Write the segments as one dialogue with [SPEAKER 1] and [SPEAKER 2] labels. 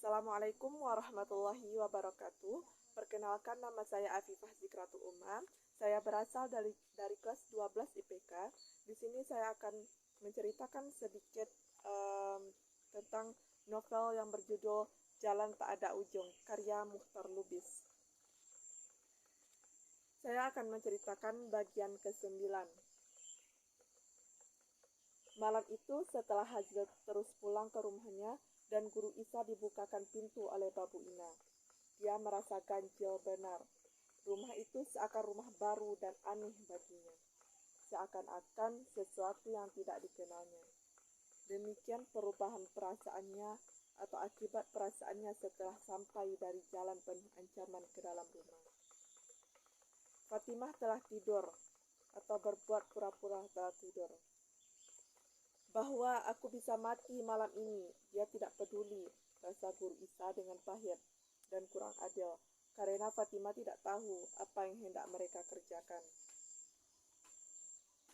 [SPEAKER 1] Assalamualaikum warahmatullahi wabarakatuh. Perkenalkan, nama saya Afifah Zikratul Umam. Saya berasal dari kelas 12 IPK. Di sini saya akan menceritakan sedikit tentang novel yang berjudul Jalan Tak Ada Ujung, karya Mukhtar Lubis. Saya akan menceritakan bagian ke-9. Malam itu, setelah Hazil terus pulang ke rumahnya dan Guru Isa dibukakan pintu oleh Babu Ina, dia merasa ganjil benar. Rumah itu seakan rumah baru dan aneh baginya, seakan-akan sesuatu yang tidak dikenalnya. Demikian perubahan perasaannya atau akibat perasaannya setelah sampai dari jalan penuh ancaman ke dalam rumah. Fatimah telah tidur atau berbuat pura-pura telah tidur. Bahwa aku bisa mati malam ini, dia tidak peduli, rasa Guru Isa dengan pahit dan kurang adil, karena Fatimah tidak tahu apa yang hendak mereka kerjakan.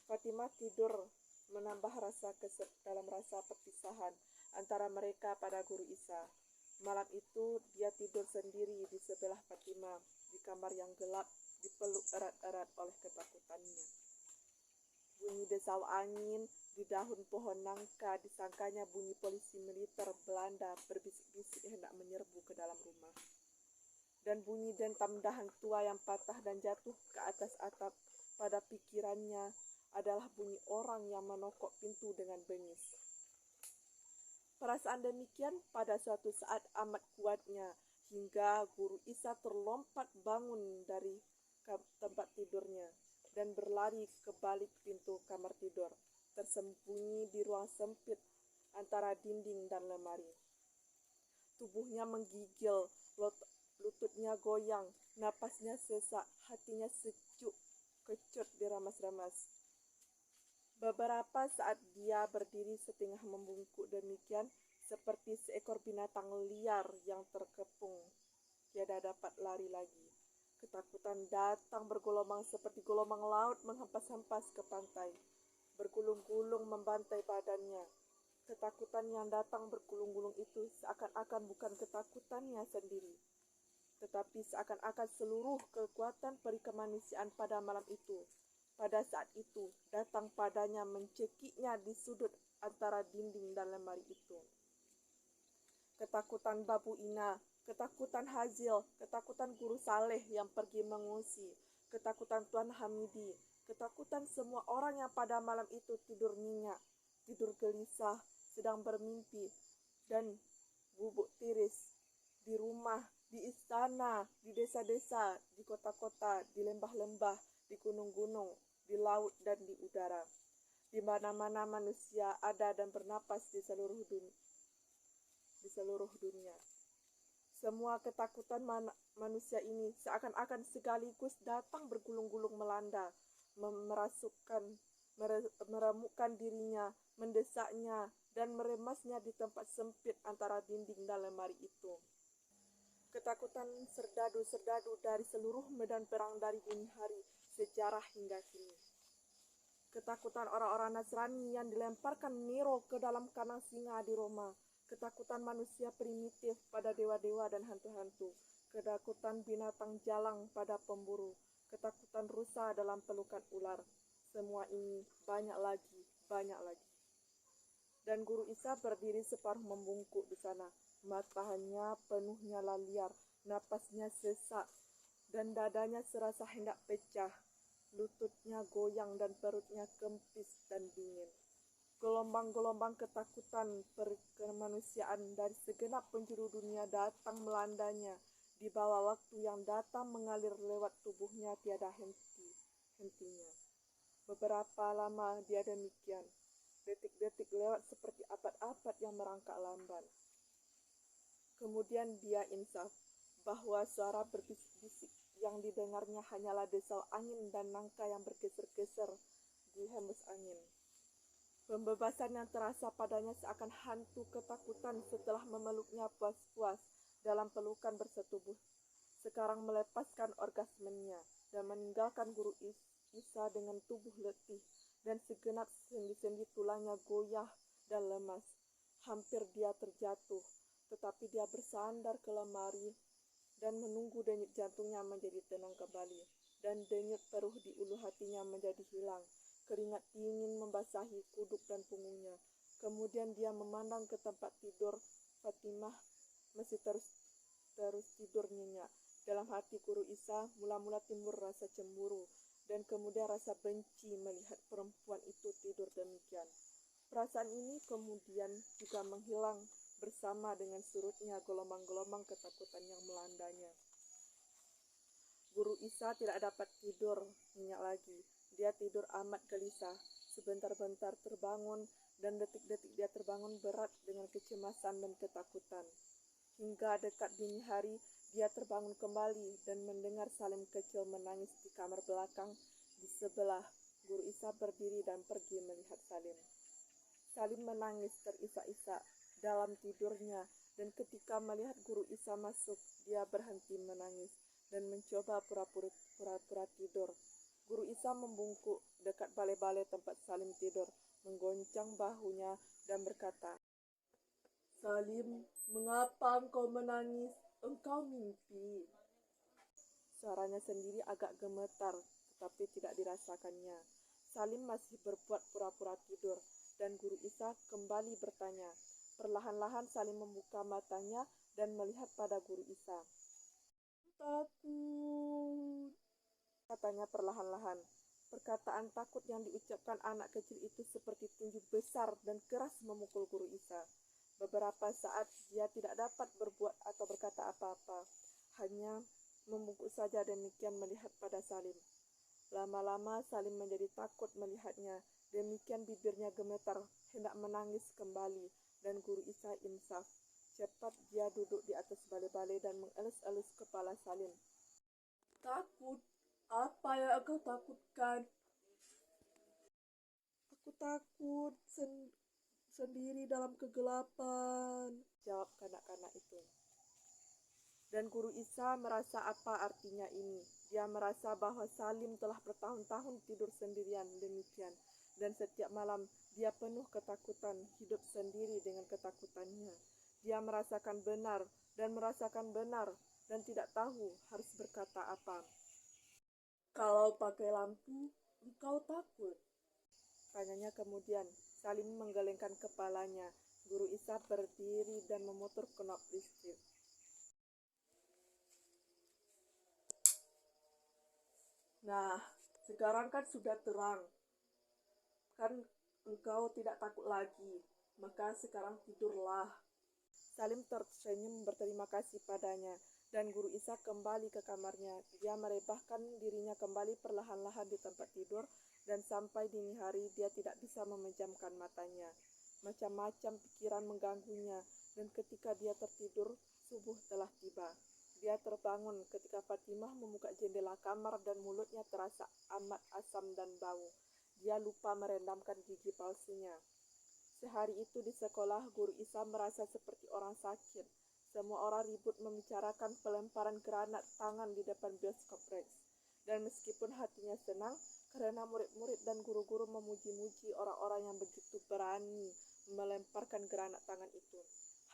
[SPEAKER 1] Fatimah tidur menambah rasa dalam rasa perpisahan antara mereka pada Guru Isa. Malam itu dia tidur sendiri di sebelah Fatimah, di kamar yang gelap, dipeluk erat-erat oleh ketakutannya. Bunyi desau angin di daun pohon nangka disangkanya bunyi polisi militer Belanda berbisik-bisik hendak menyerbu ke dalam rumah. Dan bunyi dentam dahan tua yang patah dan jatuh ke atas atap pada pikirannya adalah bunyi orang yang menokok pintu dengan bengis. Perasaan demikian pada suatu saat amat kuatnya hingga Guru Isa terlompat bangun dari tempat tidurnya dan berlari ke balik pintu kamar tidur, tersembunyi di ruang sempit antara dinding dan lemari. Tubuhnya menggigil, lututnya goyang, napasnya sesak, hatinya sejuk, kecut diremas-remas. Beberapa saat dia berdiri setengah membungkuk demikian, seperti seekor binatang liar yang terkepung, tiada dapat lari lagi. Ketakutan datang bergelombang seperti gelombang laut menghempas-hempas ke pantai, bergulung-gulung membantai badannya. Ketakutan yang datang bergulung-gulung itu seakan-akan bukan ketakutannya sendiri, tetapi seakan-akan seluruh kekuatan peri kemanusiaan pada malam itu, pada saat itu, datang padanya mencekiknya di sudut antara dinding dan lemari itu. Ketakutan Babu Ina, ketakutan Hazil, ketakutan Guru Saleh yang pergi mengungsi, ketakutan Tuan Hamidi, ketakutan semua orang yang pada malam itu tidur nyenyak, tidur gelisah, sedang bermimpi, dan bubuk tiris, di rumah, di istana, di desa-desa, di kota-kota, di lembah-lembah, di gunung-gunung, di laut dan di udara. Di mana-mana manusia ada dan bernapas di seluruh dunia. Semua ketakutan manusia ini seakan-akan sekaligus datang bergulung-gulung melanda, meremukkan dirinya, mendesaknya, dan meremasnya di tempat sempit antara dinding dan lemari itu. Ketakutan serdadu-serdadu dari seluruh medan perang dari dini hari, sejarah hingga kini. Ketakutan orang-orang Nasrani yang dilemparkan Nero ke dalam kandang singa di Roma. Ketakutan manusia primitif pada dewa-dewa dan hantu-hantu. Ketakutan binatang jalang pada pemburu. Ketakutan rusa dalam pelukan ular. Semua ini banyak lagi, banyak lagi. Dan Guru Isa berdiri separuh membungkuk di sana. Matanya penuhnya liar, napasnya sesak, dan dadanya serasa hendak pecah. Lututnya goyang dan perutnya kempis dan dingin. Gelombang-gelombang ketakutan kemanusiaan dari segenap penjuru dunia datang melandanya, di bawah waktu yang datang mengalir lewat tubuhnya tiada hentinya. Beberapa lama dia demikian. Detik-detik lewat seperti abad-abad yang merangkak lamban. Kemudian dia insaf bahwa suara berbisik-bisik yang didengarnya hanyalah desau angin dan nangka yang bergeser-geser di hembus angin. Pembebasan yang terasa padanya seakan hantu ketakutan setelah memeluknya puas-puas dalam pelukan bersetubuh, sekarang melepaskan orgasmenya dan meninggalkan Guru Isa dengan tubuh letih dan segenap sendi-sendi tulangnya goyah dan lemas. Hampir dia terjatuh, tetapi dia bersama bersandar ke lemari dan menunggu denyut jantungnya menjadi tenang kembali, dan denyut perih di ulu hatinya menjadi hilang. Keringat dingin membasahi kuduk dan punggungnya. Kemudian dia memandang ke tempat tidur Fatimah, masih terus tidur nyenyak. Dalam hati Guru Isa mula-mula timbul rasa cemburu dan kemudian rasa benci melihat perempuan itu tidur demikian. Perasaan ini kemudian juga menghilang bersama dengan surutnya gelombang-gelombang ketakutan yang melandanya. Guru Isa tidak dapat tidur nyenyak lagi. Dia tidur amat gelisah. Sebentar-bentar terbangun, dan detik-detik dia terbangun berat dengan kecemasan dan ketakutan. Hingga dekat dini hari, dia terbangun kembali dan mendengar Salim kecil menangis di kamar belakang di sebelah. Guru Isa berdiri dan pergi melihat Salim. Salim menangis terisak-isak dalam tidurnya, dan ketika melihat Guru Isa masuk, dia berhenti menangis dan mencoba pura-pura tidur. Guru Isa membungkuk dekat balai-balai tempat Salim tidur, menggoncang bahunya dan berkata, "Salim, mengapa engkau menangis? Engkau mimpi." Suaranya sendiri agak gemetar, tetapi tidak dirasakannya. Salim masih berbuat pura-pura tidur, dan Guru Isa kembali bertanya. Perlahan-lahan Salim membuka matanya dan melihat pada Guru Isa. "Takut," katanya perlahan-lahan. Perkataan takut yang diucapkan anak kecil itu seperti tinju besar dan keras memukul Guru Isa. Beberapa saat dia tidak dapat berbuat atau berkata apa-apa, hanya membungkuk saja demikian melihat pada Salim. Lama-lama Salim menjadi takut melihatnya, demikian bibirnya gemetar, hendak menangis kembali, dan Guru Isa insaf. Cepat dia duduk di atas balai-balai dan mengelus-elus kepala Salim. "Takut? Apa yang engkau takutkan?" "Aku takut sendiri dalam kegelapan," jawab kanak-kanak itu. Dan Guru Isa merasa apa artinya ini. Dia merasa bahwa Salim telah bertahun-tahun tidur sendirian demikian, dan setiap malam dia penuh ketakutan, hidup sendiri dengan ketakutannya. Dia merasakan benar dan tidak tahu harus berkata apa. "Kalau pakai lampu, engkau takut?" tanyanya kemudian. Salim menggelengkan kepalanya. Guru Isa berdiri dan memutar knop listrik. "Nah, sekarang kan sudah terang. Kan engkau tidak takut lagi. Maka sekarang tidurlah." Salim tersenyum berterima kasih padanya, dan Guru Isa kembali ke kamarnya. Dia merebahkan dirinya kembali perlahan-lahan di tempat tidur, dan sampai dini hari dia tidak bisa memejamkan matanya. Macam-macam pikiran mengganggunya, dan ketika dia tertidur, subuh telah tiba. Dia terbangun ketika Fatimah membuka jendela kamar dan mulutnya terasa amat asam dan bau. Dia lupa merendamkan gigi palsunya. Sehari itu di sekolah, Guru Isa merasa seperti orang sakit. Semua orang ribut membicarakan pelemparan granat tangan di depan bioskop Rex. Dan meskipun hatinya senang, karena murid-murid dan guru-guru memuji-muji orang-orang yang begitu berani melemparkan granat tangan itu,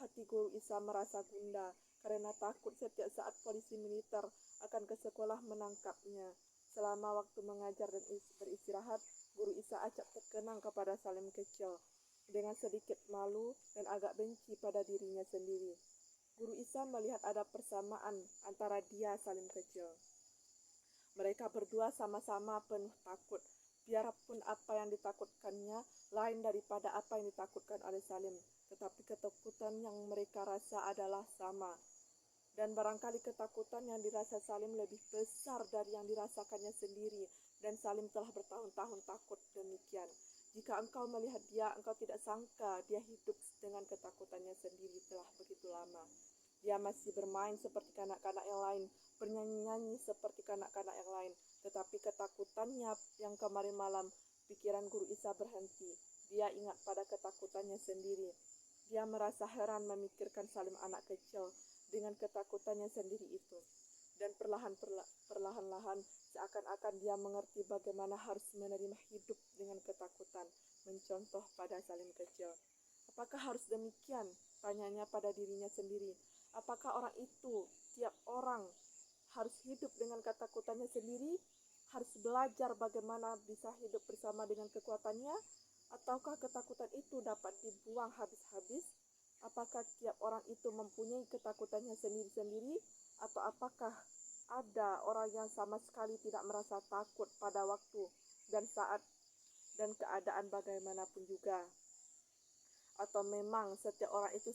[SPEAKER 1] hati Guru Isa merasa gundah karena takut setiap saat polisi militer akan ke sekolah menangkapnya. Selama waktu mengajar dan beristirahat, Guru Isa acap terkenang kepada Salim kecil. Dengan sedikit malu dan agak benci pada dirinya sendiri, Guru Isa melihat ada persamaan antara dia Salim kecil. Mereka berdua sama-sama penuh takut, biarpun apa yang ditakutkannya lain daripada apa yang ditakutkan oleh Salim, tetapi ketakutan yang mereka rasa adalah sama. Dan barangkali ketakutan yang dirasa Salim lebih besar dari yang dirasakannya sendiri, dan Salim telah bertahun-tahun takut demikian. Jika engkau melihat dia, engkau tidak sangka dia hidup dengan ketakutannya sendiri telah begitu lama. Dia masih bermain seperti kanak-kanak yang lain, bernyanyi-nyanyi seperti kanak-kanak yang lain, tetapi ketakutannya yang kemarin malam, pikiran Guru Isa berhenti. Dia ingat pada ketakutannya sendiri. Dia merasa heran memikirkan Salim anak kecil dengan ketakutannya sendiri itu. Dan perlahan-lahan seakan-akan dia mengerti bagaimana harus menerima hidup dengan ketakutan, mencontoh pada Salim kecil. Apakah harus demikian? Tanyanya pada dirinya sendiri. Apakah orang itu, tiap orang, harus hidup dengan ketakutannya sendiri? Harus belajar bagaimana bisa hidup bersama dengan kekuatannya? Ataukah ketakutan itu dapat dibuang habis-habis? Apakah tiap orang itu mempunyai ketakutannya sendiri-sendiri? Atau apakah ada orang yang sama sekali tidak merasa takut pada waktu dan saat dan keadaan bagaimanapun juga? Atau memang setiap orang itu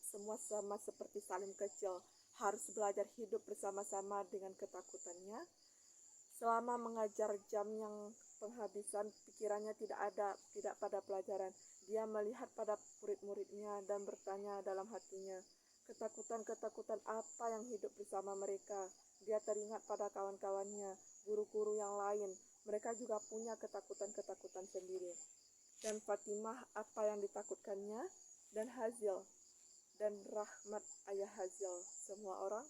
[SPEAKER 1] semua sama seperti Salim kecil, harus belajar hidup bersama-sama dengan ketakutannya? Selama mengajar jam yang penghabisan pikirannya tidak pada pelajaran. Dia melihat pada murid-muridnya dan bertanya dalam hatinya, ketakutan-ketakutan apa yang hidup bersama mereka? Dia teringat pada kawan-kawannya, guru-guru yang lain. Mereka juga punya ketakutan-ketakutan sendiri. Dan Fatimah, apa yang ditakutkannya? Dan Hazil, dan Rahmat ayah Hazil, semua orang.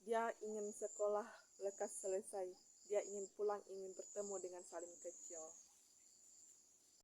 [SPEAKER 1] Dia ingin sekolah lekas selesai. Dia ingin pulang, ingin bertemu